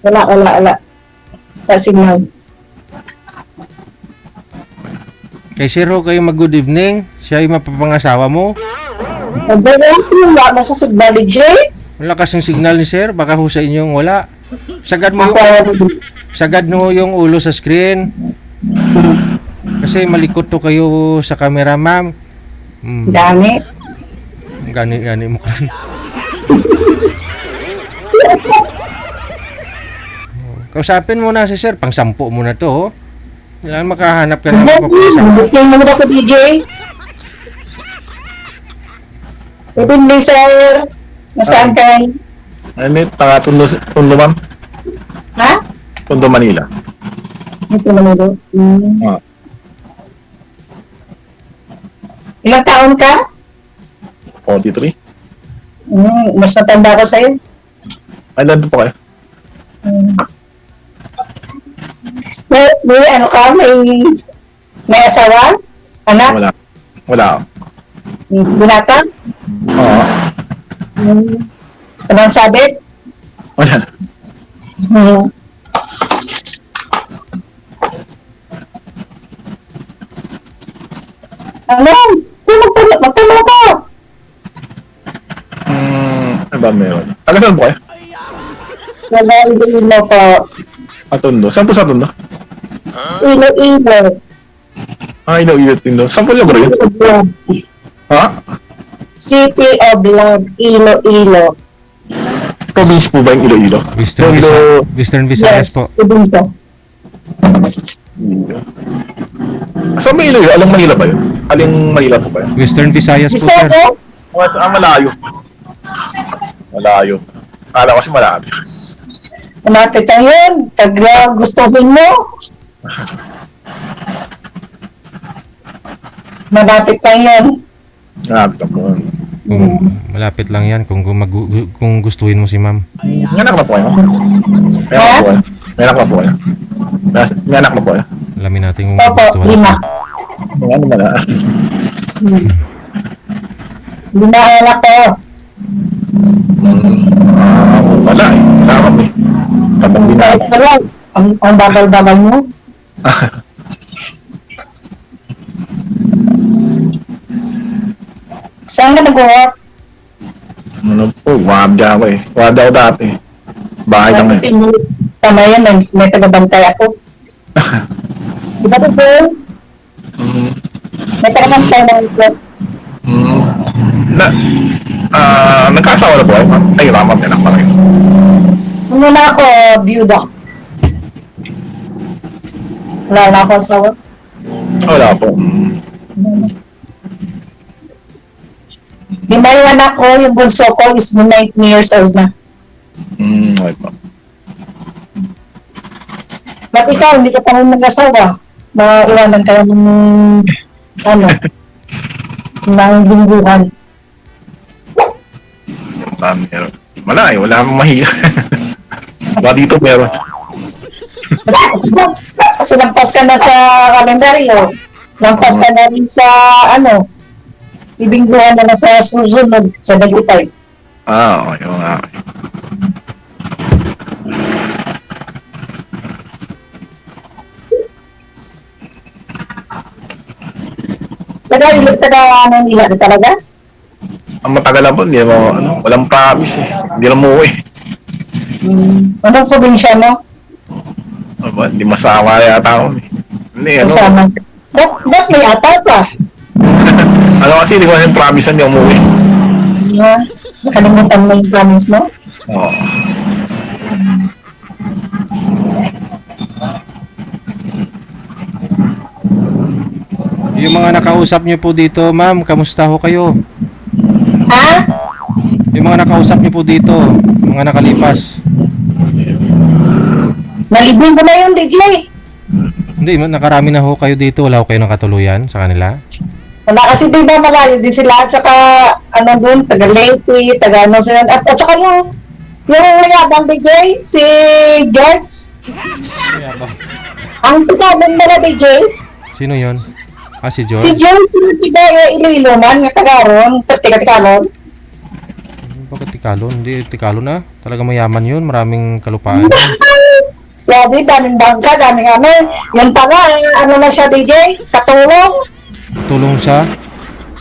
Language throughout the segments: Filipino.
Wala. Signal. Kay Sir ho kayo mag-good evening. Siya yung mapapangasawa mo. Wala mo sa signal, DJ. Malakas yung signal ni Sir. Baka ho sa inyong wala. Sagad mo yung ulo sa screen. Kasi malikot to kayo sa camera, ma'am. Dami. Gani mo ka. Kausapin mo na si Sir. Pang-sampo mo na to, oh. Kailangan makahanap ka na Booking mo na ko, DJ. Good evening, sir. Nasaan ka? Ano taga Tondo, ma'am? Ha? Tondo, Manila. Ito naman ito. Ah. Ilang taon ka? 43. Mas matanda ko sa'yo. Ilan po kayo? May ano ka? May asawa? Anak? Wala. Wala ako. Binata? Oo. Anong sabit? Wala. Ano? Magtanong ka! Ano ba meron? Taga saan po kayo? Wala, ilo po. Tondo. Saan po sa Tondo? Ilo. Ilo, Tondo. Saan po lugar yun? Ha? City of Love, Ilo. Province po ba yung Iloilo? Western Visayas po. Dito. Saan ba Iloilo? Alang Manila ba yun? Aling Manila po ba yun? Western Visayas po, Sir. Visayas? Malayo. Malayo. Akala ko kasi malapit. Malapit na yun. Pag gustuhin mo. Malapit na yun. Malapit ako. Malapit lang yan kung gustuhin mo si ma'am. May anak na po kayo? May anak na po kayo? May anak na po kayo? Alamin natin kung Opo, gustuhin 5. May ano man na? 5 anak ko. Wala eh. Wala kami. Tatang binata. Wala. Ang bagal-bagal mo. Saan ka nag-work? Ano po, wabda ako eh. Wabda ako dati. Bahay lang eh. Tama yan, may tagabantay ako. Di ba ito? May tagabantay na ito. Nagkasawa na po kayo? Ay, ramam yan ako kayo. Muna ako, byuda. Wala na ako asawa. Wala po. Yung may anak ko, yung bunso ko is 19 years old na. Okay po. Ba't ikaw, hindi ka pa rin nag-asawa? Maiwanan ka ng, ng lingguhan. Meron. Wala eh, wala akong mahiya. Ba dito meron. Kasi lampas ka na sa kalendaryo. Lampas ka na rin sa, ibingguhan na sa susunod, sa Dagitay. Okay, okay. Taga nila talaga? Ang matagal na po, hindi mo, walang promise eh. Hindi na umuwi. Anong probinsya mo? Hindi masama yata ako eh. Hindi, Kasama. Ba't may ata pa? Kasi hindi ko na yung promise na hindi umuwi. Nakalimutan mo yung promise mo? Oo. Yung mga nakausap niyo po dito, ma'am, kamusta ho kayo? Ha? Yung mga nakausap niyo po dito, mga nakalipas. Nalibing ko na yun, DJ. Hindi, nakarami na ho kayo dito. Wala ho kayo ng katuluyan sa kanila. Wala kasi di ba malayo din sila at saka doon, taga Leyte, taga sila. At saka yung mayabang DJ, si George. Ang tikabang na DJ. Sino yon? Si George? Si George, si Iloilo man, yung taga-ron, taga-tikalon. Bakit Tikalon? Hindi, Tikalon na. Talaga mayaman yun. Maraming kalupaan. Grabe, daming bangka, daming ano. Yung tanga, ano na siya, DJ? Katulong. Tulong siya?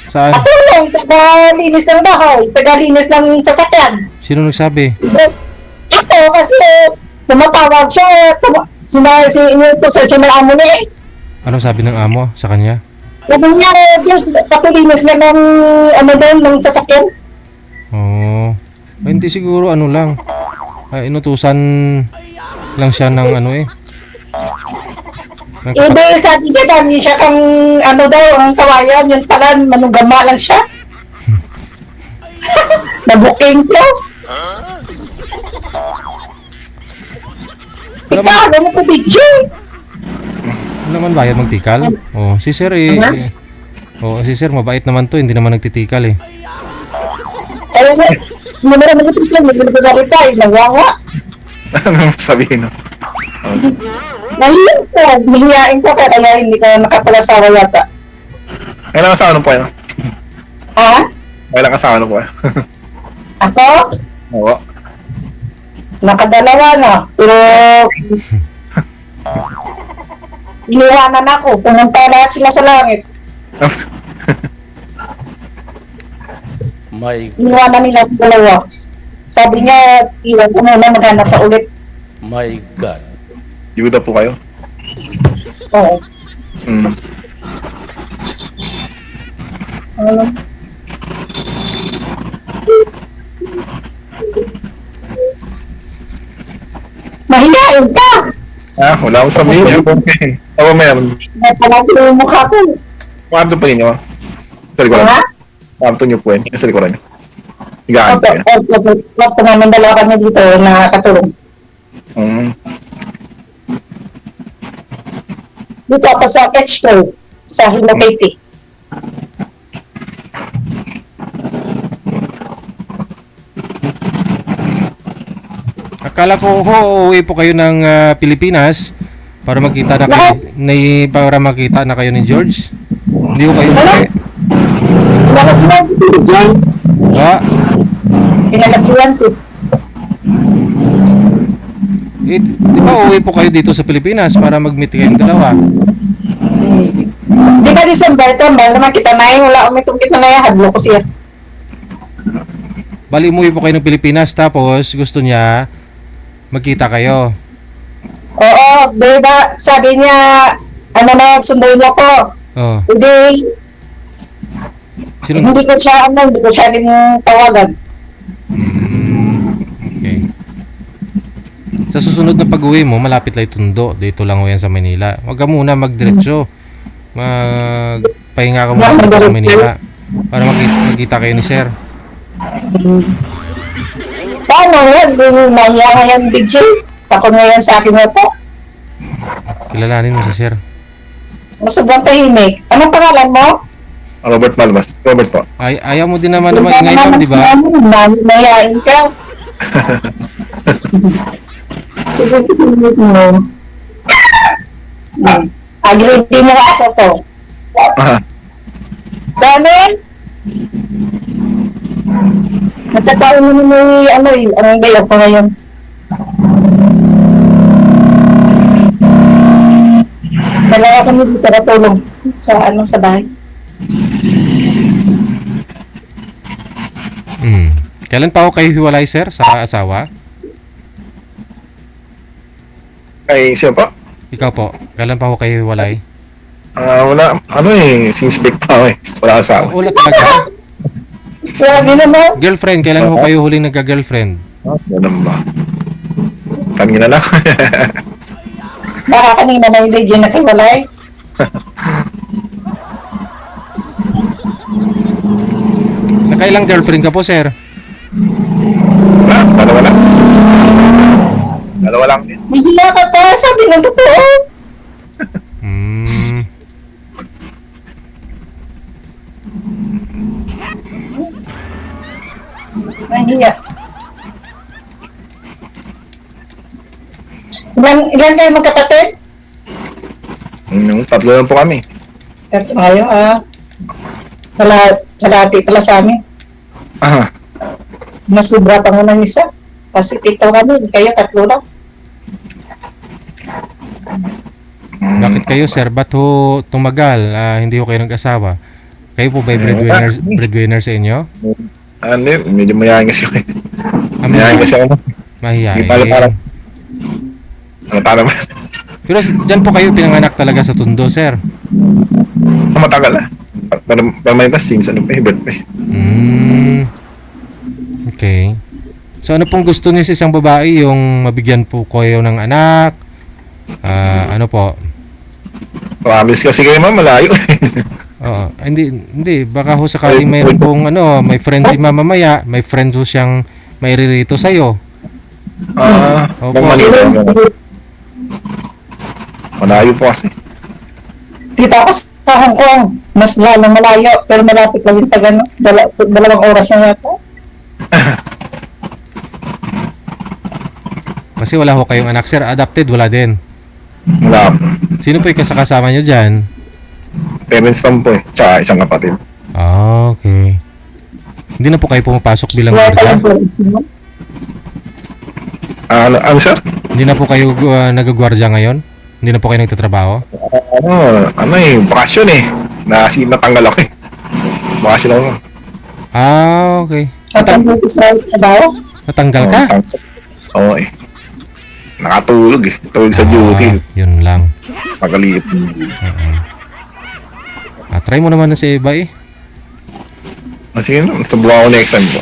Saan? Katulong, taga-linis ng bahay, taga-linis ng sasakyan. Sino nagsabi? Ako, kasi tumatawag siya, inutos sa siya ng amo niya eh. Ano sabi ng amo sa kanya? Sabi niya, Diyos, papulinis na ng, ano doon, ng sasakyan. Oo. Ay, hindi siguro ano lang. Ay, inutusan lang siya ng ano eh. Ng Hindi, sabi niya, dami siya kang, ano daw, ang kawayan, yun pala, manugama lang siya. Nabuking ko. Ikaw, ano ko, DJ? Ano naman bayad magtikal? Oh, si sir eh. Oh, si sir mabait naman to, hindi naman nagtitikal eh. Kaya nga, hindi mo naman nagtitigil, hindi mo nagsasalita, nagwawa. Anong sabihin no? Nahiyan ko, hihiyain ko, kaya hindi ka nakapalasawa yata. Kailan asawa no po yan? Ha? Kailan asawa no po yan? Ako? Oo. Nakadalawa na, pero iniwanan ako, pumunta lahat sila sa langit. Iniwanan nila ang dalawa. Sabi niya, iwan ko muna, maghanap pa ulit. My God. Yuda po kayo? Oo. Mm. Ano? Mahihain ka! Wala akong sabihin. Okay. Ako may Napalagi yung mukha ko. kwarto pa ninyo. Sa likuran. Ha? Kwarto niyo po yan. Sa likuran niyo. Higaan po yan. Opo, namin dalawa kami dito na katulong. Mm. Dito ako sa Catchpole, sa Hello Kitty. Akala ko uuwi po kayo ng Pilipinas para makita na kayo, para makita na kayo ni George. Hindi ko kayo uuwi. Pinalagyan ko dyan. Wa, Pinalagyan ko. di ba uuwi po kayo dito sa Pilipinas para mag-meet kayong dalawa? Di ba December ito, mahal naman kita na yun. Wala umitong kita na yan. Hadlo ko siya. Bali umuwi po kayo ng Pilipinas tapos gusto niya magkita kayo. Oo, di ba? Sabi niya, ano na, sunduin niya ko. Oh, Hindi, sino? hindi ko siya din tawagan. Okay. Sa susunod na pag-uwi mo, malapit lang Tondo. Dito lang ho yan sa Manila. Huwag ka muna magdiretso. Magpahinga ka muna dito sa Manila para magkita kayo ni Sir. Paano yan? Nahiya nga yan, DJ. Ako ngayon sa akin na po. Kilalanin mo si Sir. Sobrang tahimik. Anong pangalan mo? Robert Malvas. Robert po. Ayaw mo din naman na maingay ma'am, di ba? Mahihain ka. Sige, tahimik mo. Agree din yung aso ko. Ah. Daniel? Nagtataon mo ni ang gayaw ko ngayon. Dalawa kami dito natulong sa bahay. Kailan pa ako kayo hiwalay, Sir, sa asawa? Ay, siya po? Ikaw po, kailan pa ako kayo hiwalay? Wala, since big pa wala asawa. Wala talaga. Grabe naman. Girlfriend, kailan ho kayo huling nagka-girlfriend? Ganun ba? Kanina lang. Baka kanina na yung legend na kiwalay. Nakailang girlfriend ka po, Sir? Dalawa lang. Dalawa lang din. Mahiya ka pa, sabi ng totoo. Mahiya. Ilan kayo magkapatid? Tatlo lang po kami. Ito ngayon, kalahati pala sa amin. Ah, Mas sobra pa nga ng isa. Kasi pito kami, kayo tatlo lang. Bakit kayo, sir? Ba't ho tumagal? Hindi ho kayo nag-asawa? Kayo po ba breadwinner sa inyo? Ano yun, medyo mayayain kasi ako. Mayayain kasi ako. Mahihain. Hindi parang. Ano parang. Pero dyan po kayo pinanganak talaga sa Tondo, sir? Matagal na. Para may since ano pa, iba't pa. Okay. So ano pong gusto niyo sa isang babae? Yung mabigyan po kayo ng anak? Ano po? Promise kasi kayo ma'am, malayo. Oo. Hindi. Baka ho sakaling mayroon pong may friend si mama maya, may friend ho siyang mairirito sa'yo. Opo. Malayo po kasi. Kita ko sa Hong Kong, mas lalo malayo, pero malapit lang yung taga, dalawang oras na yata. Kasi wala ho kayong anak, sir. Adopted, wala din. Wala po. Sino po yung kasama nyo dyan? Parents lang po eh. Tsaka isang kapatid. Okay. Hindi na po kayo pumapasok bilang Wala gwardiya? tayong parents mo. Ano sir? Hindi na po kayo nagagwardya ngayon? Hindi na po kayo nagtatrabaho? Bakasyon eh. Natanggal ako eh. Bakasyon ako. Okay. Matanggal sa trabaho. Natanggal ka? Oo eh. Nakatulog eh. Tulog sa duty. Yun lang. Pagaliit. Try mo naman na sa iba eh. Sige na, subukan ako next time po.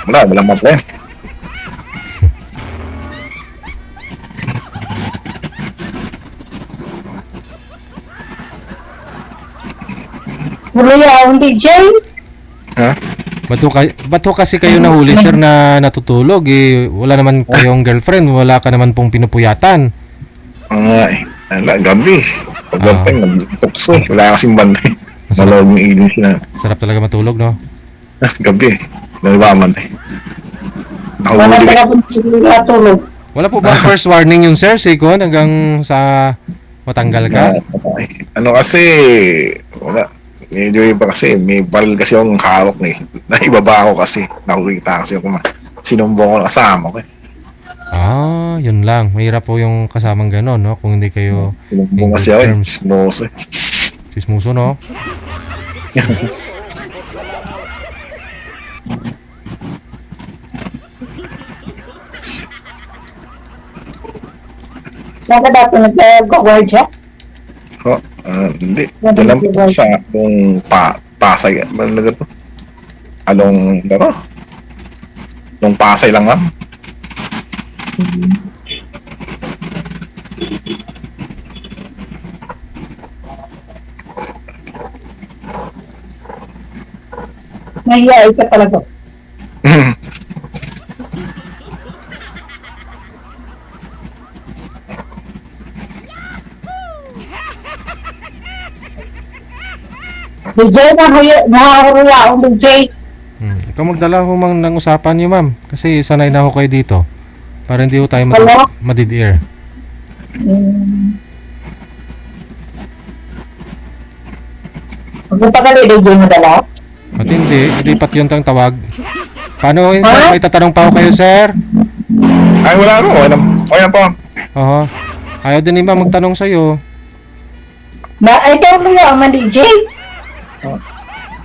Walang mapla eh. Wala yung DJ. Ha? Ba't ho kasi kayo nahuli, sir, na natutulog eh? Wala naman kayong girlfriend, wala ka naman pong pinupuyatan. Gabi. Pagpapay, nag-tukso eh. Wala kasing banda eh. Malawag yung ilong siya. Sarap talaga matulog, no? Gabi eh. Nalibaman eh. Wala Nakahuli talaga po sila tulog. Wala po ba first warning yung sir, Sikon, hanggang sa matanggal ka? Ano kasi, wala. Medyo iba kasi, may baril kasi akong hawak eh. Naibaba ako kasi, nakikita kasi ako sinumbong ko na kasama ko eh. Yun lang. Mahirap po yung kasamang gano'n, no? Kung hindi kayo Sinumbong kasi ako eh, sismoso eh. sismuso, no? Saan ka dati nag-gwardiya? Hindi. Alam po sa yung Pasay. Ano to? Along, ano? Nung Pasay lang ma'am. Nahiyain ka talaga. DJ, nahahuruya akong DJ. Ikaw magdala ho mang ng usapan niyo, ma'am. Kasi sanay na ho kayo dito. Para hindi ho tayo Hello? madid-ear. Magpunta ka rin, DJ mo dala? At hindi pat yun tang tawag. Paano yun, sir? May tatanong pa ho kayo, sir? Ay, wala ako. Okay na po. Oo. Ayaw din ni ma'am magtanong sa'yo. Ikaw mo yung man DJ?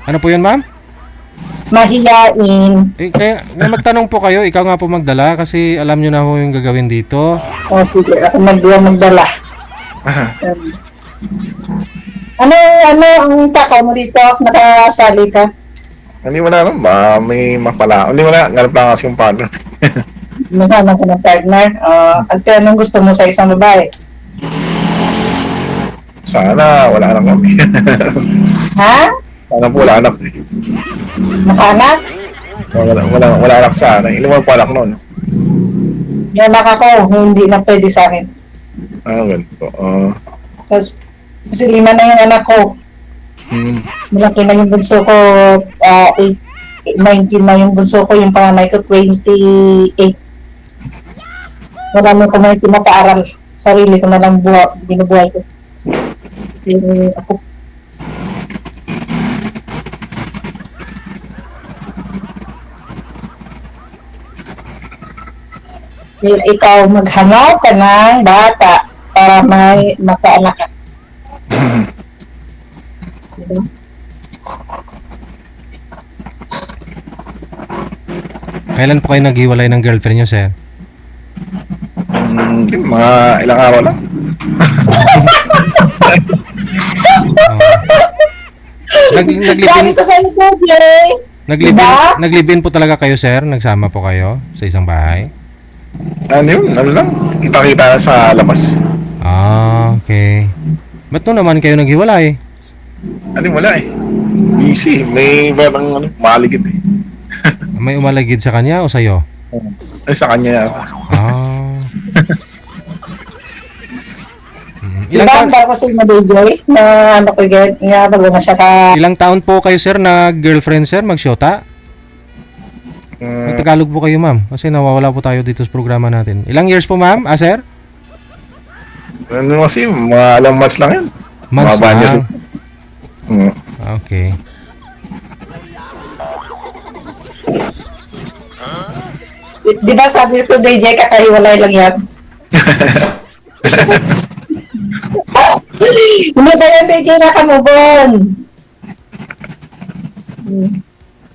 Ano po yun, ma'am? Mahiyain. Kaya magtanong po kayo, ikaw nga po magdala kasi alam nyo na ho yung gagawin dito. O sige, ako magdala. Ano ang takaw mo dito? Nakasali ka? Hindi wala naman. May mapala. Hindi wala. Nganap lang kasi yung partner. Masanang ko ng partner. Anong gusto mo sa isang babae? Sana wala anak kami. Ha? Sana po wala anak. Makanak? Wala anak sana. Ilan mo pa anak noon? Yung anak ako, hindi na pwede sa akin. Ganito. Kasi 5 na yung anak ko. Malaki na yung bunso ko. 19 na yung bunso ko. Yung panganay ko, 28. Marami ko may pinapaaral. Sarili ko na lang binubuhay ko. Kasi ako. Ikaw maghanap ka ng bata para may makaanak ka. Diba? Kailan po kayo naghiwalay ng girlfriend nyo, sir? Mga ilang araw lang. Naglibin, Sabi ko sa iyo, Jay. naglibin, Diba? naglibin po talaga kayo, sir? Nagsama po kayo sa isang bahay? Ano yun? Ano lang? Kita-kita sa labas. Ah, okay. Ba't no naman kayo naghiwalay? Ano wala eh. Busy. May parang maligid eh. May umalagid sa kanya o sa'yo? Ay, sa kanya. Ah. Diba, Ilang taon, ang ko sa inyo, DJ, na ano ko get, nga bago na siya ka, ilang taon po kayo, sir, na girlfriend, sir, magsyota? May Tagalog po kayo, ma'am. Kasi nawawala po tayo dito sa programa natin. Ilang years po, ma'am? Ah, sir? Ano kasi, mga alang months lang yan. Months Mga banyas lang. eh. Okay. di ba sabi ko, DJ, kakahiwalay lang yan. Hindi ba yan, DJ, nakamubon?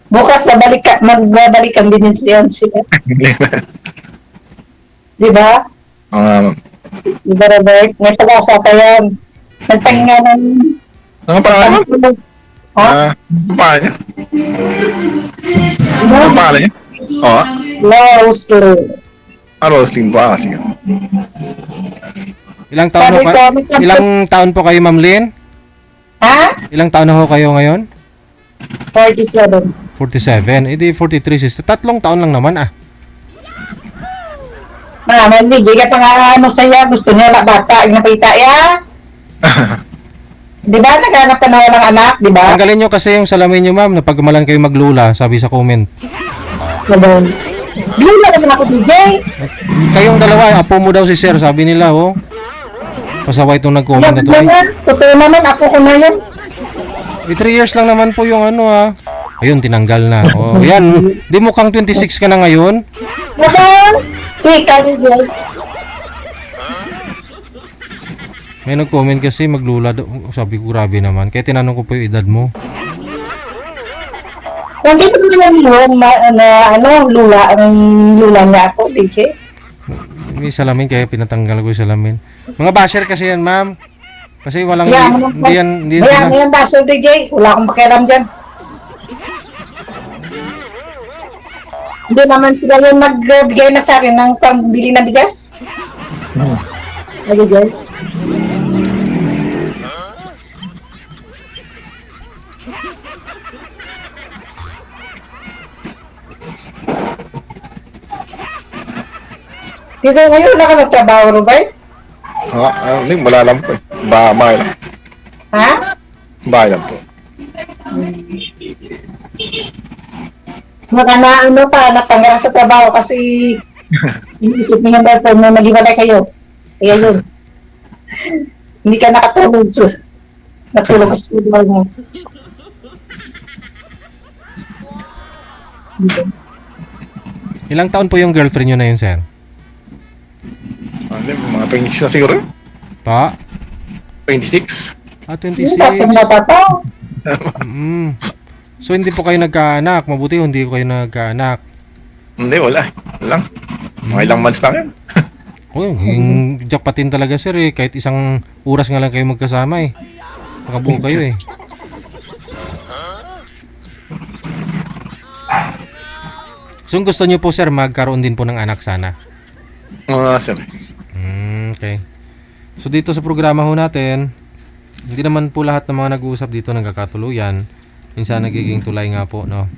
Bukas magbabalikan din yan sila. Di ba? Di ba, Robert? May pag-asa pa yan. Nagpahinga ng... Ano pangalan mo? Ha? Pangalan niya? Ano pangalan niya? Oo. Rosely. Roslyn po. Sige. Ilang taon, Sabi ho, ko, ilang taon po kayo, ma'am Lynn? Ha? Ilang taon na ho kayo ngayon? 47. 47. Eh di 43 sister. 3 taon lang naman ah. Hindi, ka pa nga ano sa'yo, gusto niya na bata, ang nakita ya. Di ba, naghanap ka na walang anak, di ba? Tanggalin nyo kasi yung salamin nyo, ma'am, na pagkamalan kayo maglula, sabi sa comment. Ganun. Lula naman ako, DJ. Kayong dalawa, apo mo daw si sir, sabi nila, oh. Pasaway itong nag-comment na to. Totoo naman, ako ko na yun. 3 years lang naman po yung ano ah. Ayun, tinanggal na. Oh, yan. Di mukhang 26 ka na ngayon. Naman, ikaw, DJ. May nag-comment kasi maglula daw. Sabi ko, grabe naman. Kaya tinanong ko pa yung edad mo. Hindi ko naman yun, ang lula niya ako, DJ. May salamin kaya pinatanggal ko yung salamin. Mga basher kasi yan, ma'am. Kasi walang Yeah, hindi yan Bayan, yan, baso, DJ. Wala akong pakialam dyan. Hindi naman sila yung nagbigay na sa akin ng pambili na bigas. Lagi dyan. Dito ngayon, wala ka magtrabaho, Robert? Hindi, wala lang po eh. Bahay lang. Ha? Bahay lang po. Baka na ano pa, napangara sa trabaho kasi iniisip niya ba po na nag-iwalay kayo. Kaya yun. Hindi ka nakatulog. Natulog ka sa trabaho mo. Ilang taon po yung girlfriend nyo na yun, sir? Hindi, mga 26 na siguro. Pa? 26. Ah, Hindi 26. ka natataw. Mm. So, hindi po kayo nagkaanak. Mabuti hindi ko kayo nagkaanak. Hindi, wala. Wala lang. Mga ilang months lang yan. Uy, yung jackpatin talaga, sir eh. Kahit isang oras nga lang kayo magkasama eh. Makabuo kayo eh. So, kung gusto niyo po, sir, magkaroon din po ng anak sana. Sir. Okay. So, dito sa programa ho natin, hindi naman po lahat ng mga nag-uusap dito nagkakatuluyan. Minsan nagiging tulay nga po, no?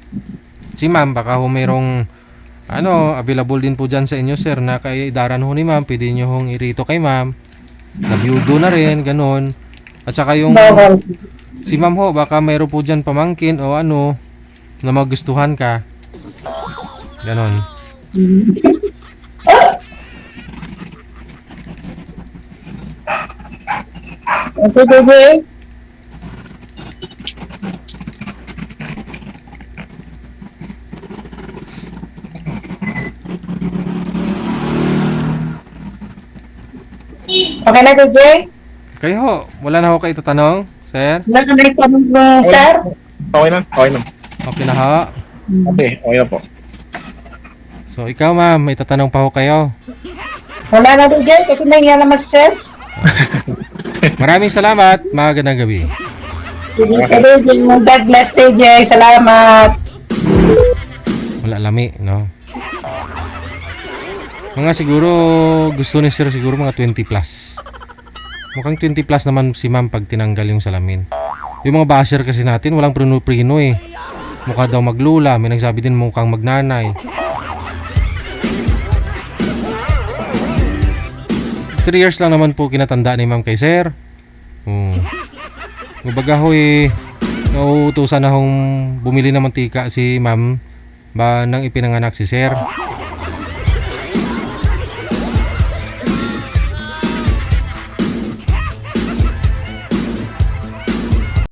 Si ma'am, baka ho mayroong available din po dyan sa inyo, sir, na kay daran ho ni ma'am, pwede nyo hong irito kay ma'am. Nabyudo na rin, ganun. At saka yung, si ma'am ho, baka mayroon po dyan pamangkin o ano, na magustuhan ka. Ganon. Okay, DJ. Okay na, DJ? Kayo ho, wala na ho kayo tatanong, sir? Wala ka na itanong mo, sir? Okay na, okay na. Okay na ho. Okay, okay na po. So, ikaw ma'am, may tatanong pa ho kayo. Wala na, DJ, kasi nahiya naman si sir. Maraming salamat, magandang gabi. God bless, DJ. Salamat. Wala lami, no? Mga siguro, gusto ni sir siguro mga 20 plus. Mukhang 20 plus naman si ma'am pag tinanggal yung salamin. Yung mga basher kasi natin, walang prino-prino eh. Mukha daw maglula, may nagsabi din mukhang magnanay. 3 years lang naman po kinatanda ni ma'am kay sir. Kumbaga ho eh, nauutusan na hong bumili ng mantika si ma'am ba nang ipinanganak si sir.